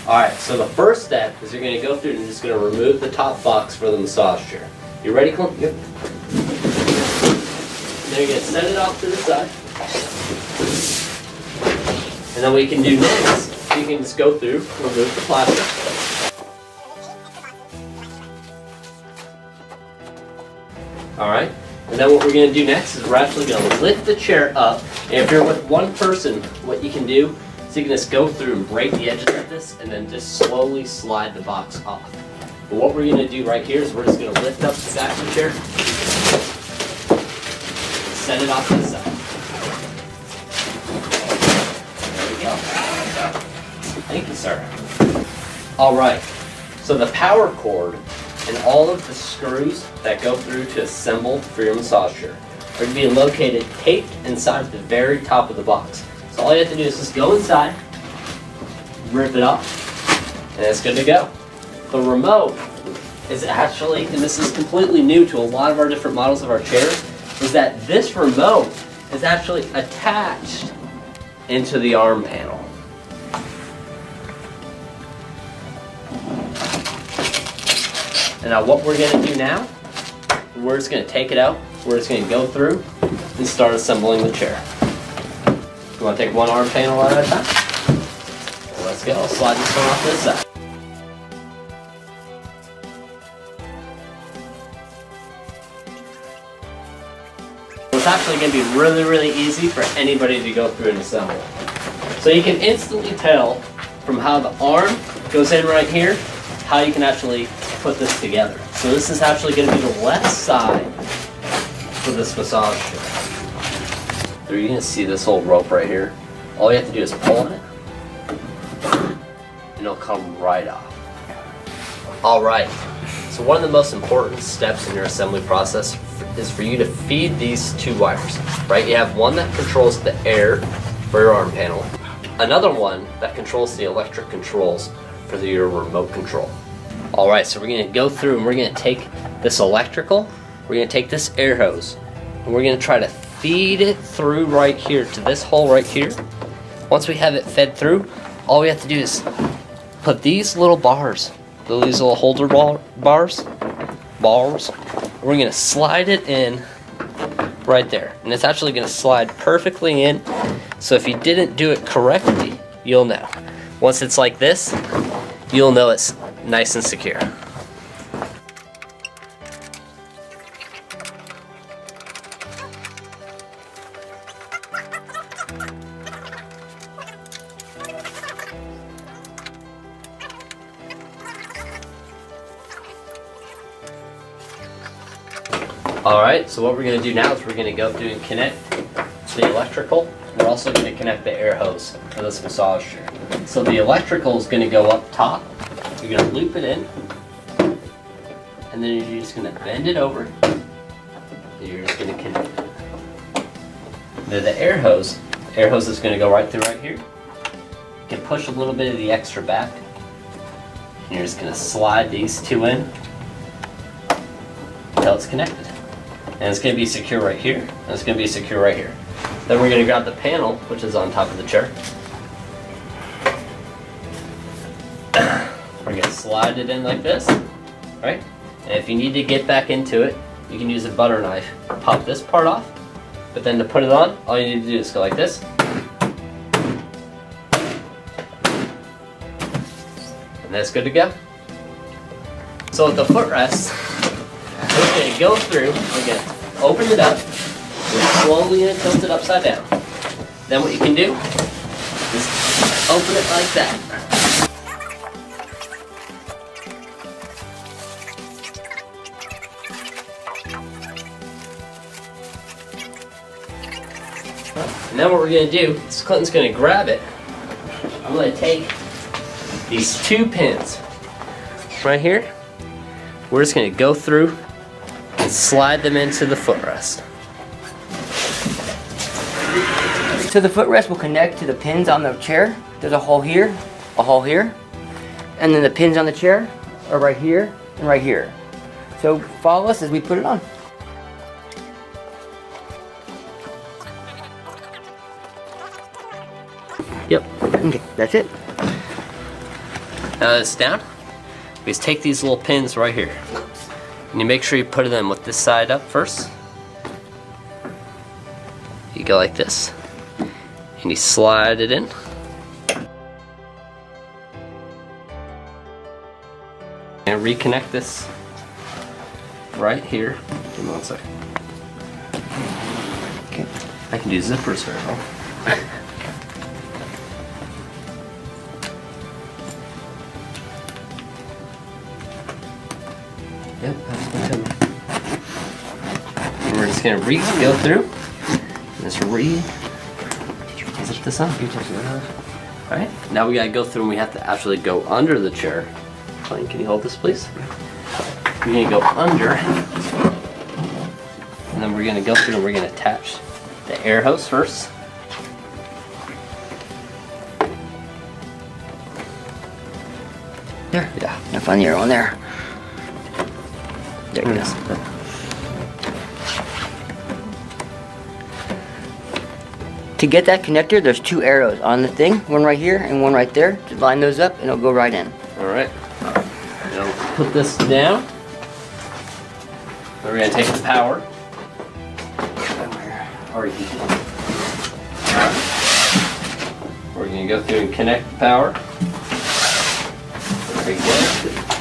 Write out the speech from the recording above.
Alright, so the first step is you're going to go through and you're just going to remove the top box for the massage chair. You ready, Clint? Yep. Then you're going to set it off to the side. And then what you can do next, you can just go through, remove the plastic. Alright, and then what we're going to do next is we're actually going to lift the chair up. And if you're with one person, what you can do is you can just go through and break the edges of this and then just slowly slide the box off. But what we're going to do right here is we're just going to lift up the back of the chair, set it off to the side. There we go. Thank you, sir. Alright, so the power cord and all of the screws that go through to assemble for your massage chair are to be located taped inside the very top of the box. So all you have to do is just go inside, rip it off, and it's good to go. The remote is actually, and this is completely new to a lot of our different models of our chairs, is that this remote is actually attached into the arm panel. And now what we're going to do now, we're just going to take it out, we're just going to go through and start assembling the chair. You want to take one arm panel at a time? Well, let's go. I'll slide this one off to the side. It's actually going to be really, really easy for anybody to go through and assemble. So you can instantly tell from how the arm goes in right here, how you can actually put this together. So this is actually going to be the left side for this massage chair. So you're going to see this whole rope right here. All you have to do is pull on it, and it'll come right off. Alright, so one of the most important steps in your assembly process is for you to feed these two wires, right? You have one that controls the air for your arm panel, another one that controls the electric controls for your remote control. Alright, so we're going to go through and we're going to take this electrical, we're going to take this air hose, and we're going to try to feed it through right here to this hole right here. Once we have it fed through, all we have to do is put these little bars, these little holder bars, we're going to slide it in right there. And it's actually going to slide perfectly in. So if you didn't do it correctly, you'll know. Once it's like this, you'll know it's nice and secure. Alright, so what we're going to do now is we're going to go through and connect the electrical. We're also going to connect the air hose for this massage chair. So the electrical is going to go up top. You're going to loop it in. And then you're just going to bend it over. And you're just going to connect it. Then the air hose is going to go right through right here. You can push a little bit of the extra back. And you're just going to slide these two in until it's connected. And it's going to be secure right here, and it's going to be secure right here. Then we're going to grab the panel, which is on top of the chair. We're going to slide it in like this, right? And if you need to get back into it, you can use a butter knife. Pop this part off, but then to put it on, all you need to do is go like this. And that's good to go. So with the footrest, we're going to go through, we're going to open it up, we're slowly going to tilt it upside down. Then what you can do is open it like that. And then what we're going to do is Clinton's going to grab it. I'm going to take these two pins right here. We're just going to go through and slide them into the footrest. So the footrest will connect to the pins on the chair. There's a hole here, and then the pins on the chair are right here and right here. So follow us as we put it on. Yep. Okay, that's it. Now that it's down, we just take these little pins right here. And you make sure you put them with this side up first. You go like this. And you slide it in. And reconnect this right here. Give me 1 second. Okay. I can do zippers very well. Yep, that's the timber. And we're just gonna go through. Just zip this up. Alright, now we gotta go through and we have to actually go under the chair. Colleen, can you hold this please? We're gonna go under. And then we're gonna go through and we're gonna attach the air hose first. There. Yeah. Now find the arrow on there. There it goes. To get that connector, there's 2 arrows on the thing, one right here and one right there. Just line those up and it'll go right in. Alright. Now put this down. Then we're gonna take the power. We're gonna go through and connect the power. There we go.